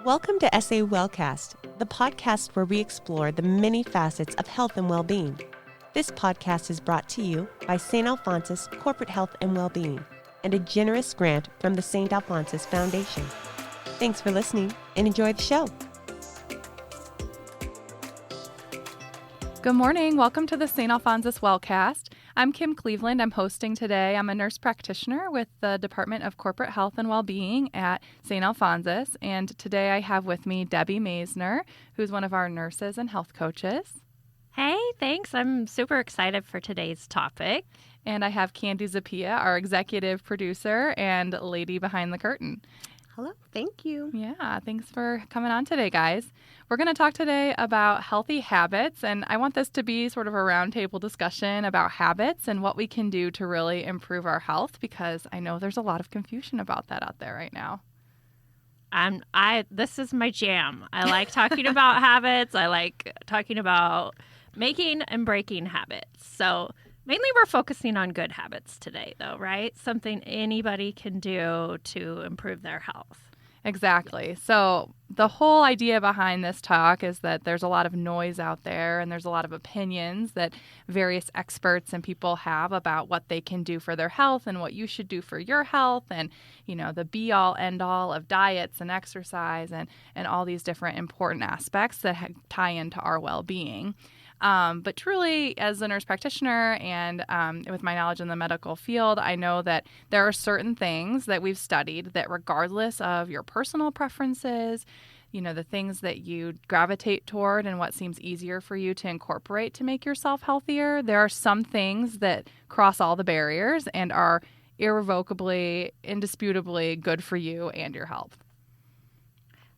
Welcome to SA Wellcast, the podcast where we explore the many facets of health and well-being. This podcast is brought to you by St. Alphonsus Corporate Health and Wellbeing and a generous grant from the St. Alphonsus Foundation. Thanks for listening and enjoy the show. Good morning. Welcome to the St. Alphonsus Wellcast. I'm Kim Kleaveland. I'm hosting today. I'm a nurse practitioner with the Department of Corporate Health and Wellbeing at St. Alphonsus. And today I have with me Debra Maser, who's one of our nurses and health coaches. Hey, thanks. I'm super excited for today's topic. And I have Candi Zappia, our executive producer and lady behind the curtain. Hello. Thank you. Yeah, thanks for coming on today, guys. We're going to talk today about healthy habits, and I want this to be sort of a roundtable discussion about habits and what we can do to really improve our health, because I know there's a lot of confusion about that out there right now. This is my jam. I like talking about habits. I like talking about making and breaking habits. So mainly we're focusing on good habits today, though, right? Something anybody can do to improve their health. Exactly. So the whole idea behind this talk is that there's a lot of noise out there and there's a lot of opinions that various experts and people have about what they can do for their health and what you should do for your health and, the be-all, end-all of diets and exercise and all these different important aspects that tie into our well-being. But truly, as a nurse practitioner and with my knowledge in the medical field, I know that there are certain things that we've studied that regardless of your personal preferences, the things that you gravitate toward and what seems easier for you to incorporate to make yourself healthier, there are some things that cross all the barriers and are irrevocably, indisputably good for you and your health.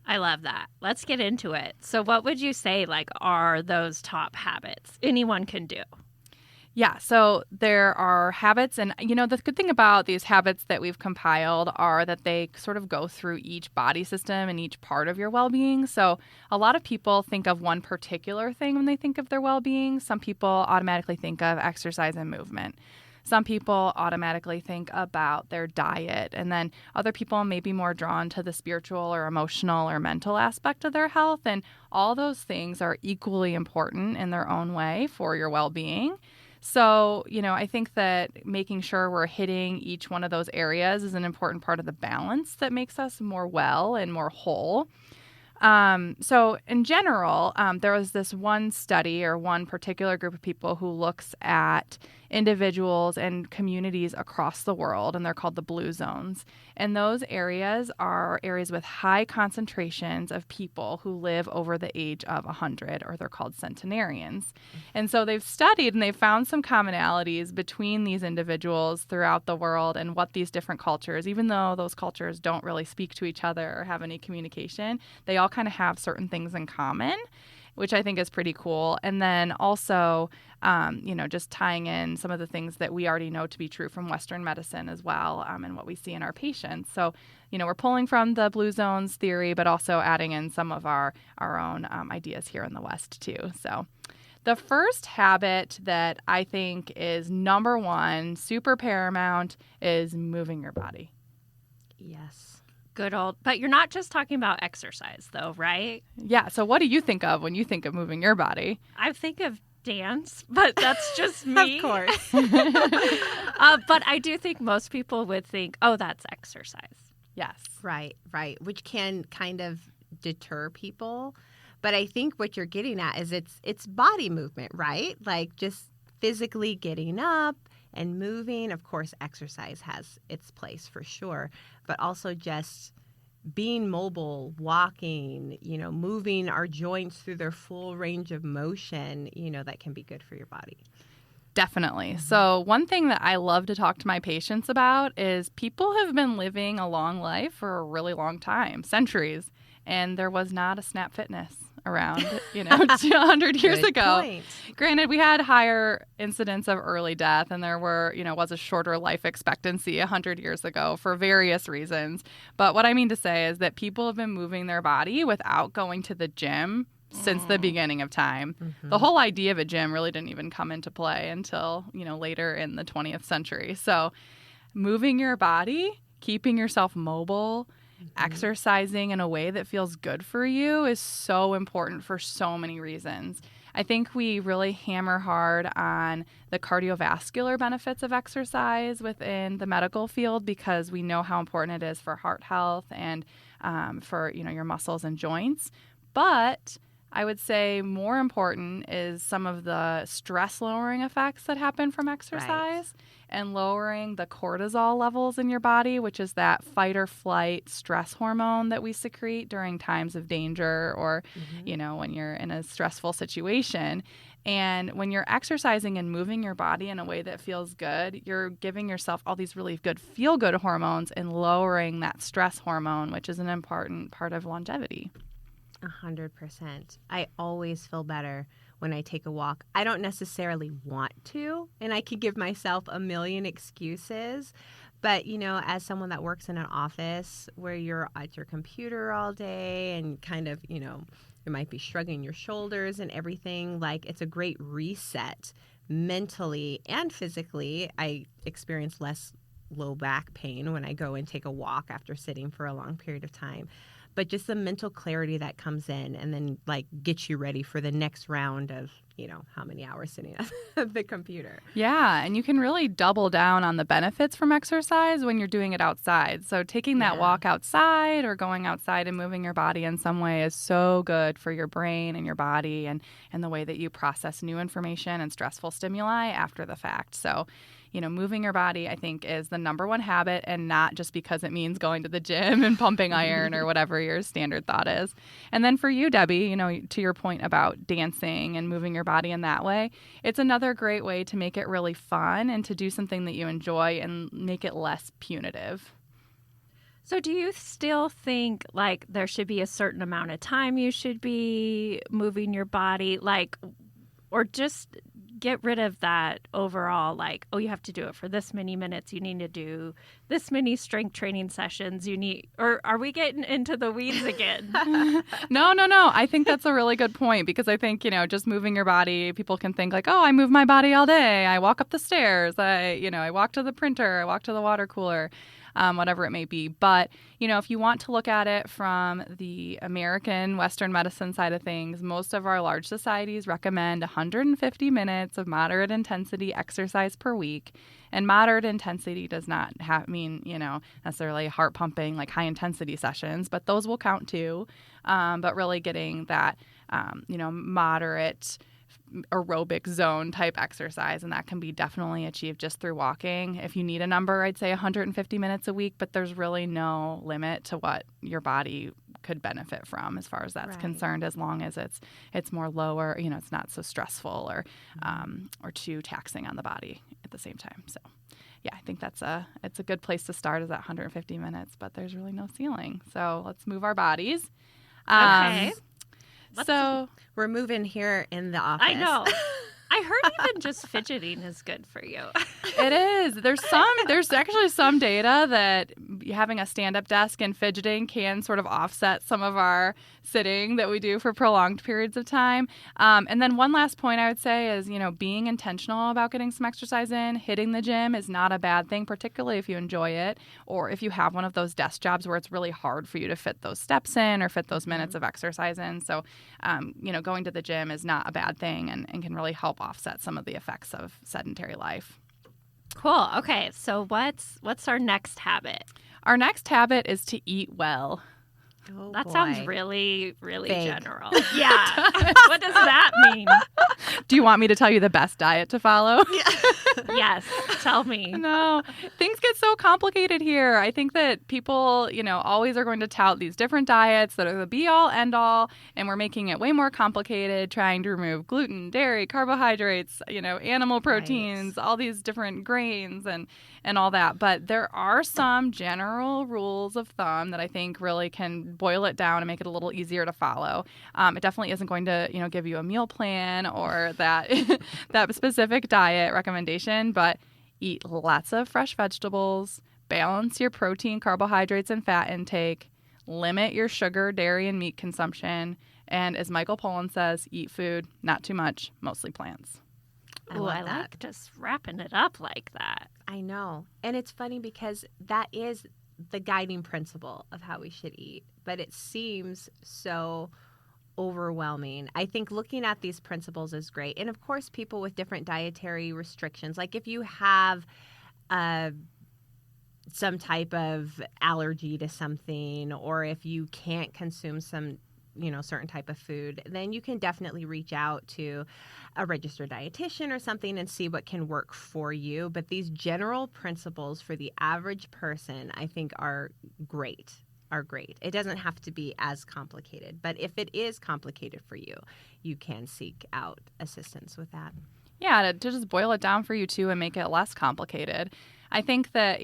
I love that. Let's get into it. So what would you say, are those top habits anyone can do? Yeah, so there are habits, and the good thing about these habits that we've compiled are that they sort of go through each body system and each part of your well-being. So a lot of people think of one particular thing when they think of their well-being. Some people automatically think of exercise and movement. Some people automatically think about their diet, and then other people may be more drawn to the spiritual or emotional or mental aspect of their health, and all those things are equally important in their own way for your well-being. So, I think that making sure we're hitting each one of those areas is an important part of the balance that makes us more well and more whole. So in general, there was this one study or one particular group of people who looks at individuals and communities across the world, and they're called the blue zones. And those areas are areas with high concentrations of people who live over the age of 100, or they're called centenarians. And so they've studied and they've found some commonalities between these individuals throughout the world and what these different cultures, even though those cultures don't really speak to each other or have any communication, they all kind of have certain things in common, which I think is pretty cool. And then also, just tying in some of the things that we already know to be true from Western medicine as well, and what we see in our patients. So, we're pulling from the blue zones theory, but also adding in some of our own ideas here in the West too. So the first habit that I think is number one, super paramount, is moving your body. Yes. Good old, but you're not just talking about exercise though, right? Yeah. So what do you think of when you think of moving your body? I think of dance, but that's just me. Of course. But I do think most people would think, oh, that's exercise. Yes. Right. Which can kind of deter people. But I think what you're getting at is it's body movement, right? Like just physically getting up and moving. Of course, exercise has its place for sure, but also just being mobile, walking, moving our joints through their full range of motion, that can be good for your body. Definitely. So one thing that I love to talk to my patients about is people have been living a long life for a really long time, centuries, and there was not a Snap Fitness around, 100 years ago. Point. Granted, we had higher incidence of early death, and there was a shorter life expectancy 100 years ago for various reasons. But what I mean to say is that people have been moving their body without going to the gym since the beginning of time. Mm-hmm. The whole idea of a gym really didn't even come into play until, later in the 20th century. So moving your body, keeping yourself mobile, exercising in a way that feels good for you is so important for so many reasons. I think we really hammer hard on the cardiovascular benefits of exercise within the medical field because we know how important it is for heart health and for your muscles and joints. But I would say more important is some of the stress lowering effects that happen from exercise and lowering the cortisol levels in your body, which is that fight or flight stress hormone that we secrete during times of danger or, when you're in a stressful situation. And when you're exercising and moving your body in a way that feels good, you're giving yourself all these really good feel-good hormones and lowering that stress hormone, which is an important part of longevity. 100%. I always feel better when I take a walk. I don't necessarily want to, and I could give myself a million excuses. But, as someone that works in an office where you're at your computer all day and kind of, you might be shrugging your shoulders and everything, like it's a great reset mentally and physically. I experience less low back pain when I go and take a walk after sitting for a long period of time. But just the mental clarity that comes in and then gets you ready for the next round of, how many hours sitting at the computer. Yeah, and you can really double down on the benefits from exercise when you're doing it outside. So taking that walk outside or going outside and moving your body in some way is so good for your brain and your body and the way that you process new information and stressful stimuli after the fact. So moving your body, I think, is the number one habit, and not just because it means going to the gym and pumping iron or whatever your standard thought is. And then for you, Debbie, to your point about dancing and moving your body in that way, it's another great way to make it really fun and to do something that you enjoy and make it less punitive. So do you still think there should be a certain amount of time you should be moving your body, or just get rid of that overall, you have to do it for this many minutes, you need to do this many strength training sessions, or are we getting into the weeds again? No. I think that's a really good point because I think, just moving your body, people can think I move my body all day. I walk up the stairs. I walk to the printer. I walk to the water cooler. Whatever it may be. But, if you want to look at it from the American Western medicine side of things, most of our large societies recommend 150 minutes of moderate intensity exercise per week. And moderate intensity does not mean, necessarily heart pumping, high intensity sessions, but those will count too. But really getting that, moderate aerobic zone type exercise, and that can be definitely achieved just through walking. If you need a number, I'd say 150 minutes a week, but there's really no limit to what your body could benefit from as far as that's concerned, as long as it's more lower, it's not so stressful or too taxing on the body at the same time. So yeah, I think it's a good place to start, is at 150 minutes, but there's really no ceiling. So let's move our bodies. Okay. So we're moving here in the office. I know. I heard even just fidgeting is good for you. It is. There's actually some data that having a stand-up desk and fidgeting can sort of offset some of our sitting that we do for prolonged periods of time. And then one last point I would say is, being intentional about getting some exercise in. Hitting the gym is not a bad thing, particularly if you enjoy it, or if you have one of those desk jobs where it's really hard for you to fit those steps in or fit those minutes of exercise in. So, going to the gym is not a bad thing and can really help offset some of the effects of sedentary life. Cool. Okay. So what's our next habit? Our next habit is to eat well. Oh, that boy. sounds really, really Vague. general. Yeah. What does that mean? Do you want me to tell you the best diet to follow? Yes. Tell me. No, things get so complicated here. I think that people, always are going to tout these different diets that are the be-all, end-all, and we're making it way more complicated, trying to remove gluten, dairy, carbohydrates, animal proteins, all these different grains and all that. But there are some general rules of thumb that I think really can boil it down and make it a little easier to follow. It definitely isn't going to, give you a meal plan or that that specific diet recommendation, but eat lots of fresh vegetables, balance your protein, carbohydrates, and fat intake, limit your sugar, dairy, and meat consumption, and as Michael Pollan says, eat food, not too much, mostly plants. I like just wrapping it up like that. I know. And it's funny because that is the guiding principle of how we should eat, but it seems so overwhelming. I think looking at these principles is great. And of course, people with different dietary restrictions, like if you have some type of allergy to something, or if you can't consume some certain type of food, then you can definitely reach out to a registered dietitian or something and see what can work for you. But these general principles for the average person, I think, are great. It doesn't have to be as complicated, but if it is complicated for you, you can seek out assistance with that. Yeah, to just boil it down for you too and make it less complicated. I think that,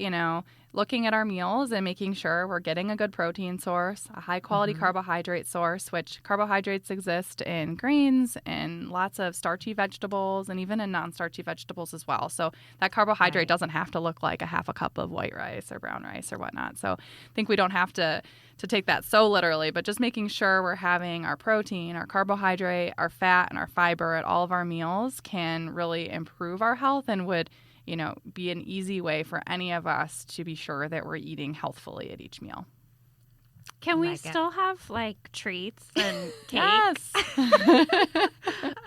looking at our meals and making sure we're getting a good protein source, a high quality carbohydrate source, which carbohydrates exist in grains and lots of starchy vegetables and even in non-starchy vegetables as well. So that carbohydrate doesn't have to look like a half a cup of white rice or brown rice or whatnot. So I think we don't have to take that so literally, but just making sure we're having our protein, our carbohydrate, our fat, and our fiber at all of our meals can really improve our health and would be an easy way for any of us to be sure that we're eating healthfully at each meal. Can we still have treats and cake? Yes.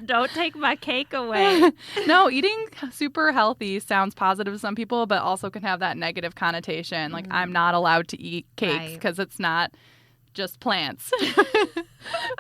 Don't take my cake away. No, eating super healthy sounds positive to some people, but also can have that negative connotation. Like I'm not allowed to eat cakes because it's not just plants.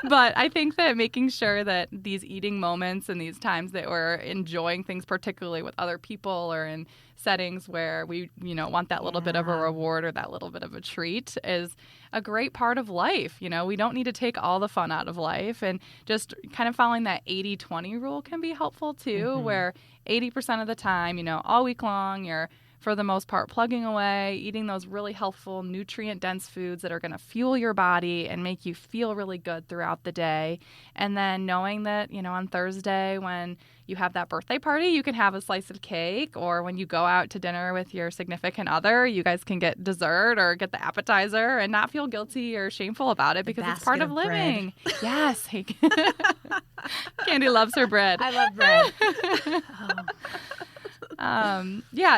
But I think that making sure that these eating moments and these times that we're enjoying things, particularly with other people or in settings where we, want that little bit of a reward or that little bit of a treat is a great part of life. We don't need to take all the fun out of life, and just kind of following that 80-20 rule can be helpful too, where 80% of the time, all week long, you're for the most part plugging away, eating those really healthful, nutrient-dense foods that are going to fuel your body and make you feel really good throughout the day. And then knowing that, on Thursday when you have that birthday party, you can have a slice of cake, or when you go out to dinner with your significant other, you guys can get dessert or get the appetizer and not feel guilty or shameful about it because it's part of living. Yes. Candi loves her bread. I love bread.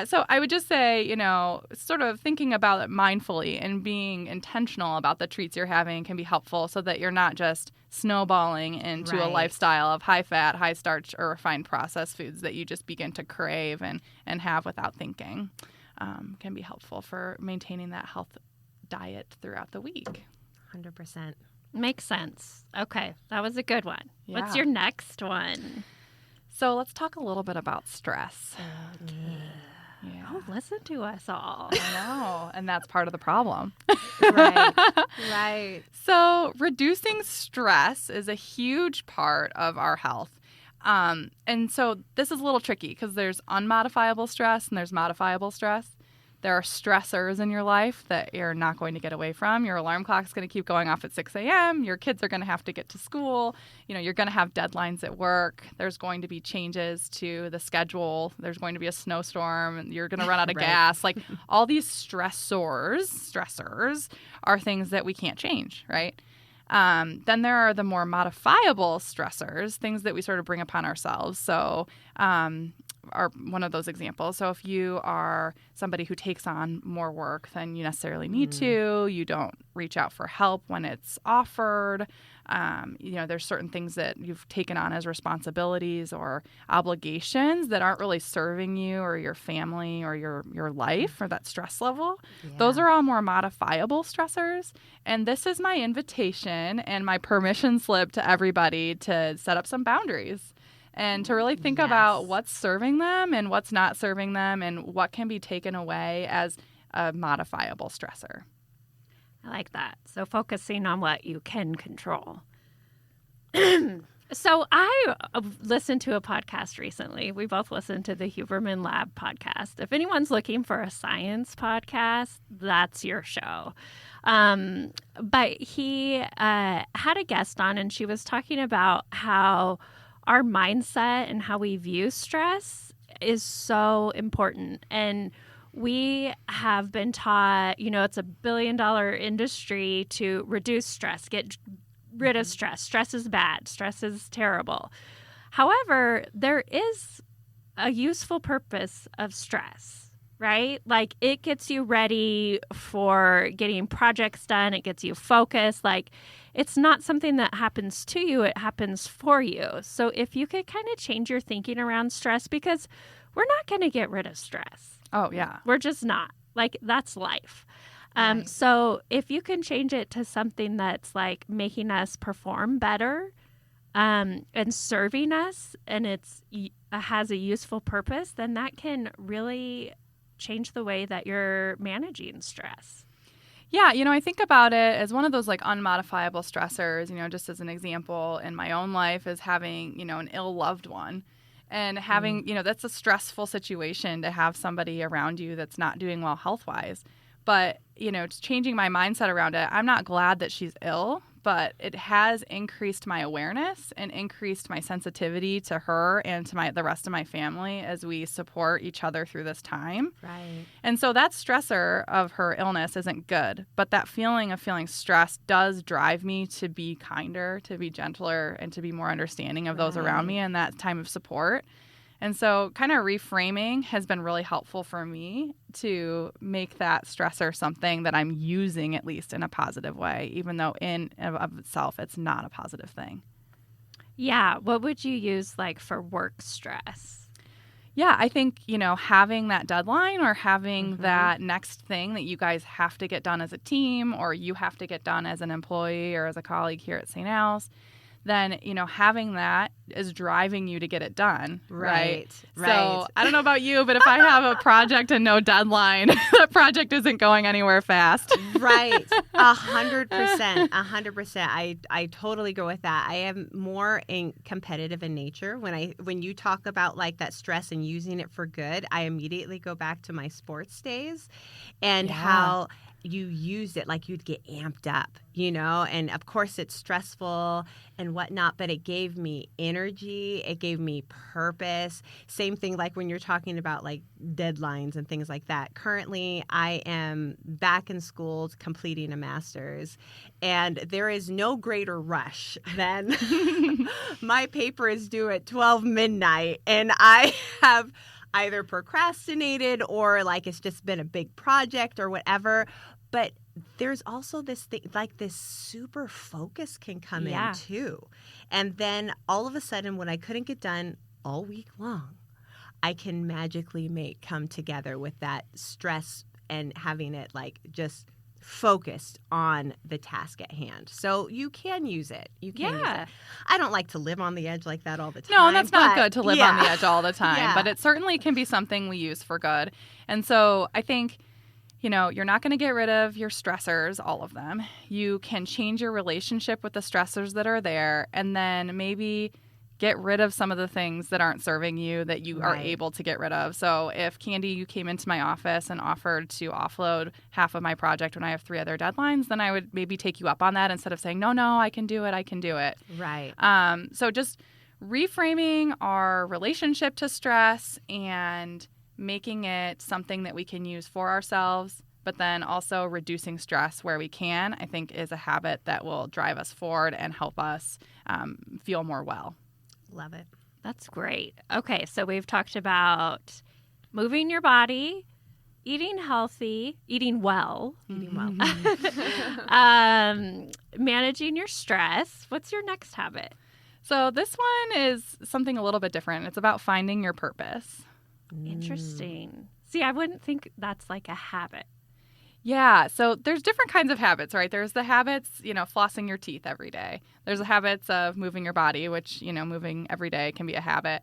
So I would just say, sort of thinking about it mindfully and being intentional about the treats you're having can be helpful so that you're not just snowballing into a lifestyle of high fat, high starch, or refined processed foods that you just begin to crave and have without thinking. Can be helpful for maintaining that health diet throughout the week. 100%. Makes sense. Okay, that was a good one. Yeah. What's your next one? So let's talk a little bit about stress. Okay. Yeah. Oh, listen to us all. I know, and that's part of the problem. Right. So reducing stress is a huge part of our health. And so this is a little tricky because there's unmodifiable stress and there's modifiable stress. There are stressors in your life that you're not going to get away from. Your alarm clock's going to keep going off at 6 a.m. Your kids are going to have to get to school. You're going to have deadlines at work. There's going to be changes to the schedule. There's going to be a snowstorm. You're going to run out of gas. Like all these stressors are things that we can't change, right? Then there are the more modifiable stressors, things that we sort of bring upon ourselves. So are one of those examples. So if you are somebody who takes on more work than you necessarily need to, you don't reach out for help when it's offered. There's certain things that you've taken on as responsibilities or obligations that aren't really serving you or your family or your life or that stress level. Yeah. Those are all more modifiable stressors. And this is my invitation and my permission slip to everybody to set up some boundaries and to really think about what's serving them and what's not serving them and what can be taken away as a modifiable stressor. I like that. So focusing on what you can control. So I listened to a podcast recently. We both listened to the Huberman Lab podcast. If anyone's looking for a science podcast, that's your show. But he had a guest on, and she was talking about how our mindset and how we view stress is so important. And we have been taught, it's a $1 billion industry to reduce stress, get rid of stress. Stress is bad. Stress is terrible. However, there is a useful purpose of stress, right? Like it gets you ready for getting projects done. It gets you focused. Like it's not something that happens to you. It happens for you. So if you could kind of change your thinking around stress, because we're not going to get rid of stress. Oh, yeah. We're just not. Like that's life. Right. So if you can change it to something that's like making us perform better, and serving us, and has a useful purpose, then that can really change the way that you're managing stress. Yeah, I think about it as one of those like unmodifiable stressors, just as an example in my own life is having, an ill loved one. And having, that's a stressful situation to have somebody around you that's not doing well health-wise. But, it's changing my mindset around it. I'm not glad that she's ill, but it has increased my awareness and increased my sensitivity to her and to the rest of my family as we support each other through this time. Right. And so that stressor of her illness isn't good, but that feeling of feeling stressed does drive me to be kinder, to be gentler, and to be more understanding of those around me in that time of support. And so kind of reframing has been really helpful for me to make that stressor something that I'm using at least in a positive way, even though in and of itself it's not a positive thing. Yeah. What would you use like for work stress? Yeah, I think, having that deadline or having that next thing that you guys have to get done as a team or you have to get done as an employee or as a colleague here at St. Al's, then, having that is driving you to get it done. Right. So I don't know about you, but if I have a project and no deadline, the project isn't going anywhere fast. Right. 100%. I totally go with that. I am more competitive in nature. When you talk about like that stress and using it for good, I immediately go back to my sports days and how you used it like you'd get amped up, and of course it's stressful and whatnot, but it gave me energy. It gave me purpose. Same thing like when you're talking about like deadlines and things like that. Currently, I am back in school completing a master's, and there is no greater rush than my paper is due at 12 midnight, and I have either procrastinated or like it's just been a big project or whatever. But there's also this thing, like this super focus can come in too. And then all of a sudden, when I couldn't get done all week long, I can magically come together with that stress and having it like just focused on the task at hand. So you can use it. You can use it. I don't like to live on the edge like that all the time. No, and that's not good to live on the edge all the time. But it certainly can be something we use for good. And so I think, you're not going to get rid of your stressors, all of them. You can change your relationship with the stressors that are there and then maybe get rid of some of the things that aren't serving you that you are able to get rid of. So if, Candi, you came into my office and offered to offload half of my project when I have 3 other deadlines, then I would maybe take you up on that instead of saying, no, I can do it. Right. So just reframing our relationship to stress and making it something that we can use for ourselves, but then also reducing stress where we can, I think is a habit that will drive us forward and help us feel more well. Love it. That's great. Okay, so we've talked about moving your body, eating healthy, eating well, managing your stress. What's your next habit? So this one is something a little bit different. It's about finding your purpose. Interesting. See, I wouldn't think that's like a habit. Yeah. So there's different kinds of habits, right? There's the habits, flossing your teeth every day. There's the habits of moving your body, which, moving every day can be a habit.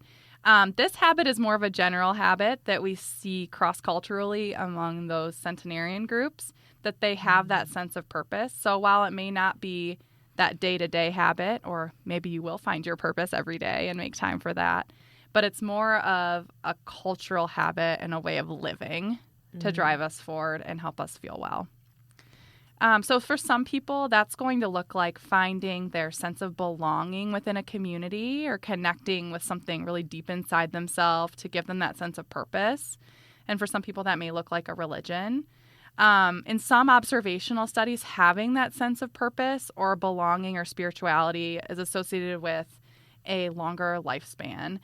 This habit is more of a general habit that we see cross-culturally among those centenarian groups, that they have that sense of purpose. So while it may not be that day-to-day habit, or maybe you will find your purpose every day and make time for that, but it's more of a cultural habit and a way of living to drive us forward and help us feel well. So for some people, that's going to look like finding their sense of belonging within a community or connecting with something really deep inside themselves to give them that sense of purpose. And for some people, that may look like a religion. In some observational studies, having that sense of purpose or belonging or spirituality is associated with a longer lifespan.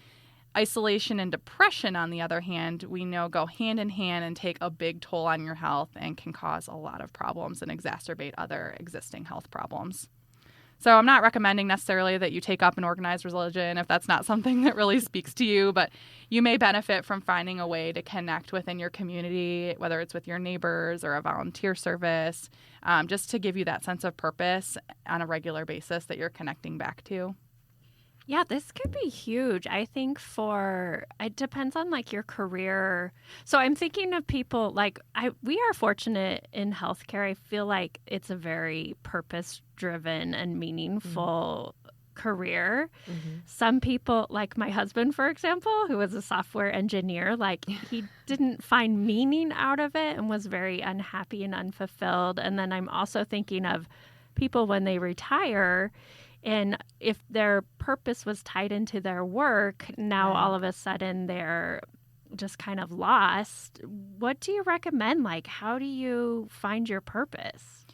Isolation and depression, on the other hand, we know go hand in hand and take a big toll on your health and can cause a lot of problems and exacerbate other existing health problems. So I'm not recommending necessarily that you take up an organized religion if that's not something that really speaks to you, but you may benefit from finding a way to connect within your community, whether it's with your neighbors or a volunteer service, just to give you that sense of purpose on a regular basis that you're connecting back to. Yeah, this could be huge. I think it depends on like your career. So I'm thinking of people like we are fortunate in healthcare. I feel like it's a very purpose-driven and meaningful career. Mm-hmm. Some people, like my husband, for example, who was a software engineer, like he didn't find meaning out of it and was very unhappy and unfulfilled. And then I'm also thinking of people when they retire. And if their purpose was tied into their work, now all of a sudden they're just kind of lost. What do you recommend? Like, how do you find your purpose?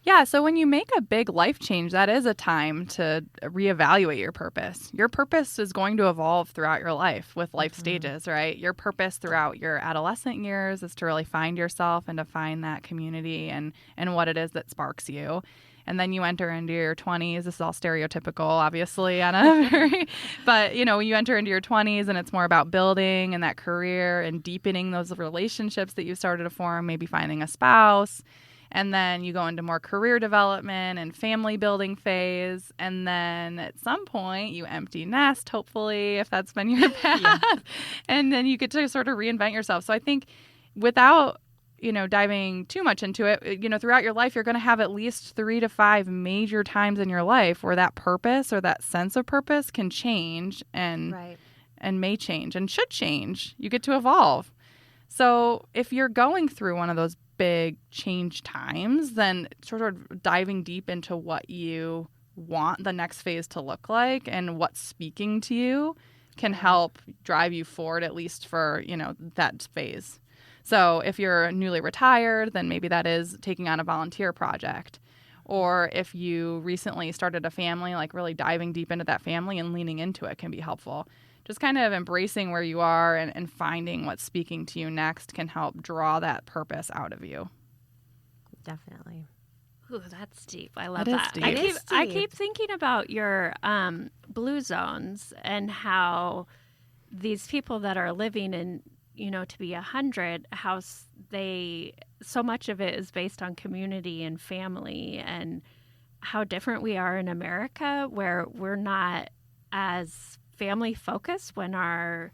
Yeah, so when you make a big life change, that is a time to reevaluate your purpose. Your purpose is going to evolve throughout your life with life stages, right? Your purpose throughout your adolescent years is to really find yourself and to find that community and what it is that sparks you. And then you enter into your 20s. This is all stereotypical, obviously, on a very, but you enter into your 20s and it's more about building and that career and deepening those relationships that you started to form, maybe finding a spouse. And then you go into more career development and family building phase. And then at some point you empty nest, hopefully, if that's been your path. Yeah. And then you get to sort of reinvent yourself. So I think without diving too much into it, throughout your life, you're going to have at least 3 to 5 major times in your life where that purpose or that sense of purpose can change and may change and should change. You get to evolve. So if you're going through one of those big change times, then sort of diving deep into what you want the next phase to look like and what's speaking to you can help drive you forward, at least for, that phase. So if you're newly retired, then maybe that is taking on a volunteer project. Or if you recently started a family, like really diving deep into that family and leaning into it can be helpful. Just kind of embracing where you are and finding what's speaking to you next can help draw that purpose out of you. Definitely. Ooh, that's deep. I love that. Deep. I keep thinking about your blue zones and how these people that are living in, to be 100, how so much of it is based on community and family, and how different we are in America, where we're not as family focused. When our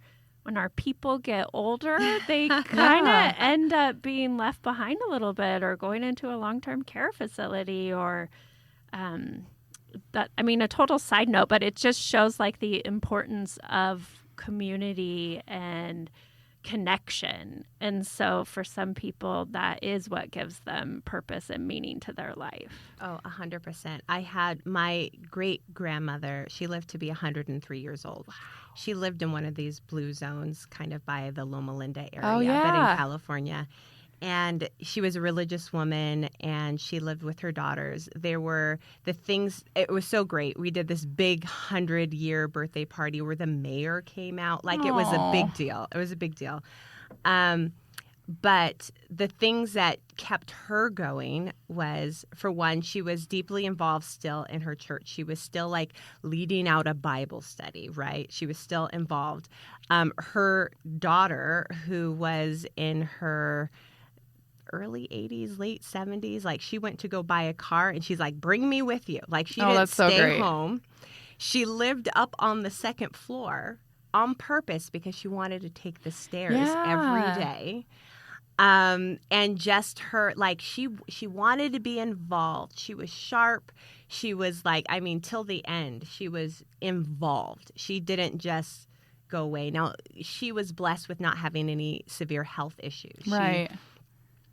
people get older, they kind of end up being left behind a little bit, or going into a long-term care facility, or a total side note, but it just shows like the importance of community and connection. And so for some people, that is what gives them purpose and meaning to their life. Oh, 100%. I had my great-grandmother, she lived to be 103 years old. Wow. She lived in one of these blue zones kind of by the Loma Linda area, but in California. And she was a religious woman, and she lived with her daughters. There were the things, it was so great. We did this big 100-year birthday party where the mayor came out. Like, it was a big deal. It was a big deal. But the things that kept her going was, for one, she was deeply involved still in her church. She was still, like, leading out a Bible study, right? She was still involved. Her daughter, who was in her early 80s, late 70s, like, she went to go buy a car and she's like, bring me with you. Like, she didn't stay home. She lived up on the second floor on purpose because she wanted to take the stairs every day. And just her, like, she wanted to be involved. She was sharp. She was like, till the end, she was involved. She didn't just go away. Now, she was blessed with not having any severe health issues. Right.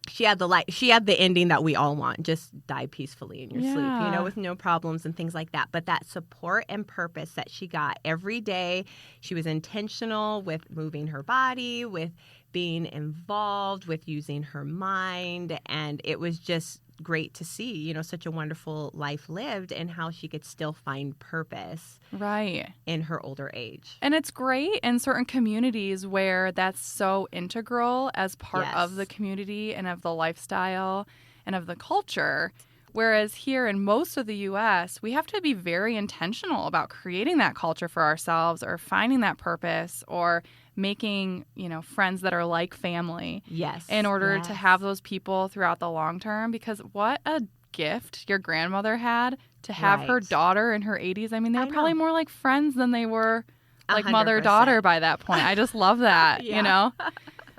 She had the ending that we all want, just die peacefully in your sleep, with no problems and things like that. But that support and purpose that she got every day, she was intentional with moving her body, with being involved, with using her mind. And it was just great to see, such a wonderful life lived and how she could still find purpose Right. in her older age. And it's great in certain communities where that's so integral as part of Yes. the community and of the lifestyle and of the culture. Whereas here in most of the U.S., we have to be very intentional about creating that culture for ourselves or finding that purpose or making, friends that are like family Yes. in order to Yes. have those people throughout the long term. Because what a gift your grandmother had to have her Right. daughter in her 80s. I mean, they were I probably know. more like friends than they were like 100%. mother-daughter by that point. I just love that, Yeah.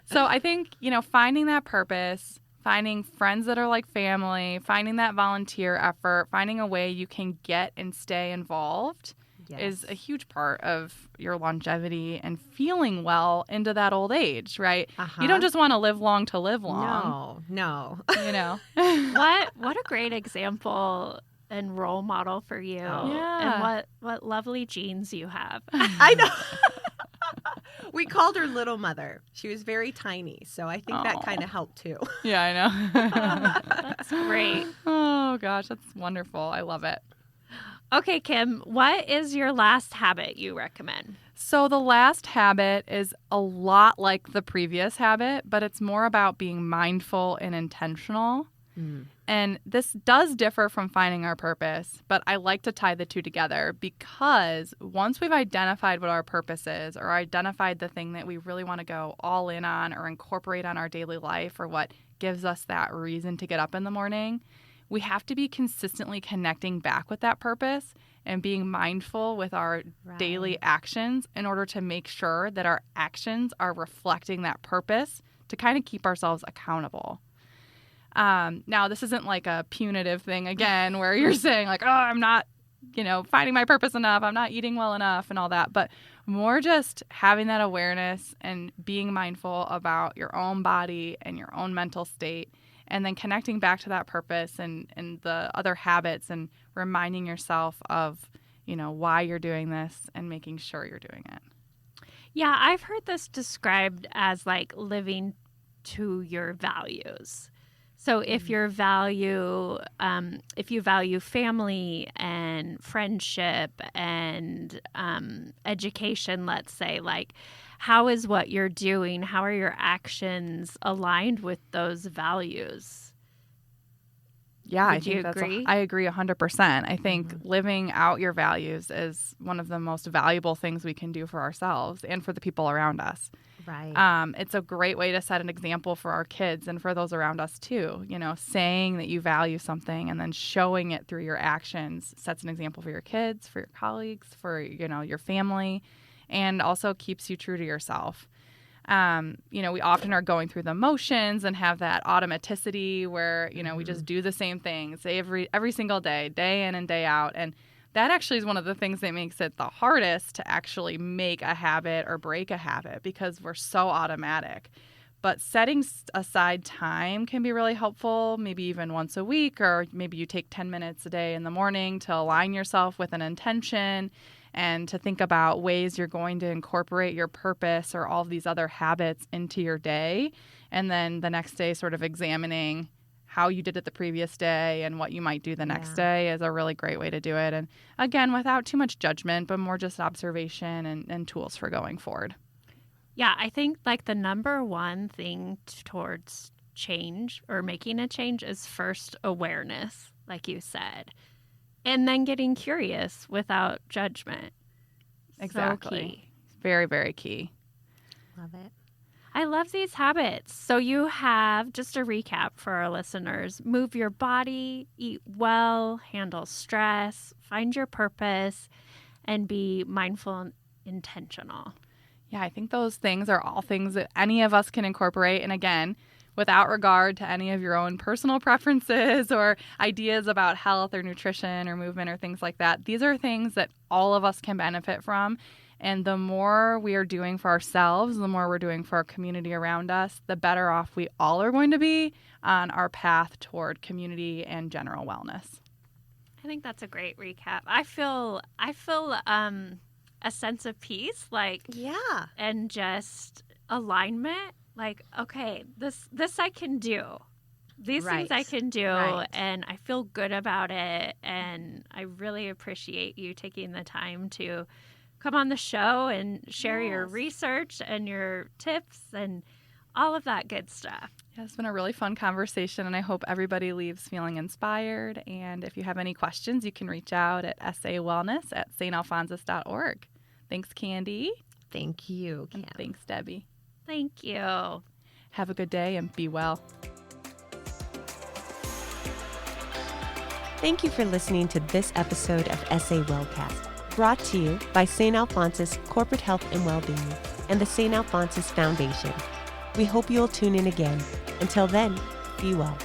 So I think, finding that purpose, finding friends that are like family, finding that volunteer effort, finding a way you can get and stay involved is a huge part of your longevity and feeling well into that old age, right? Uh-huh. You don't just want to live long to live long. No. What a great example and role model for you. Oh. Yeah. And what lovely genes you have. I know. We called her Little Mother. She was very tiny, so I think that Aw. kind of helped too. Yeah, I know. That's great. Oh, gosh, that's wonderful. I love it. Okay, Kim, what is your last habit you recommend? So the last habit is a lot like the previous habit, but it's more about being mindful and intentional. And this does differ from finding our purpose, but I like to tie the two together because once we've identified what our purpose is or identified the thing that we really want to go all in on or incorporate on our daily life or what gives us that reason to get up in the morning, we have to be consistently connecting back with that purpose and being mindful with our daily actions in order to make sure that our actions are reflecting that purpose to kind of keep ourselves accountable. Now, this isn't like a punitive thing, again, where you're saying like, oh, I'm not, finding my purpose enough. I'm not eating well enough and all that. But more just having that awareness and being mindful about your own body and your own mental state and then connecting back to that purpose and the other habits and reminding yourself of, why you're doing this and making sure you're doing it. Yeah, I've heard this described as like living to your values. So if you value family and friendship and education, let's say, like, how is what you're doing, how are your actions aligned with those values? Yeah, Would you agree? I agree 100%. I think living out your values is one of the most valuable things we can do for ourselves and for the people around us. Right. It's a great way to set an example for our kids and for those around us too. Saying that you value something and then showing it through your actions sets an example for your kids, for your colleagues, for your family, and also keeps you true to yourself. We often are going through the motions and have that automaticity where we just do the same things every single day, day in and day out, and that actually is one of the things that makes it the hardest to actually make a habit or break a habit because we're so automatic. But setting aside time can be really helpful, maybe even once a week, or maybe you take 10 minutes a day in the morning to align yourself with an intention and to think about ways you're going to incorporate your purpose or all of these other habits into your day. And then the next day sort of examining how you did it the previous day and what you might do the next day is a really great way to do it. And again, without too much judgment, but more just observation and tools for going forward. Yeah, I think like the number one thing towards change or making a change is first awareness, like you said, and then getting curious without judgment. Exactly. So key. Very, very key. Love it. I love these habits. So you have, just a recap for our listeners, move your body, eat well, handle stress, find your purpose, and be mindful and intentional. Yeah, I think those things are all things that any of us can incorporate. And again, without regard to any of your own personal preferences or ideas about health or nutrition or movement or things like that, these are things that all of us can benefit from. And the more we are doing for ourselves, the more we're doing for our community around us, the better off we all are going to be on our path toward community and general wellness. I think that's a great recap. I feel a sense of peace, Yeah. and just alignment, like, okay, this I can do. These things I can do, and I feel good about it. And I really appreciate you taking the time to come on the show and share your research and your tips and all of that good stuff. Yeah, it's been a really fun conversation, and I hope everybody leaves feeling inspired. And if you have any questions, you can reach out at sawellness@stalphonsus.org. Thanks, Candi. Thank you, Kim. And thanks, Debbie. Thank you. Have a good day and be well. Thank you for listening to this episode of SA Wellcast, brought to you by St. Alphonsus Corporate Health and Wellbeing and the St. Alphonsus Foundation. We hope you'll tune in again. Until then, be well.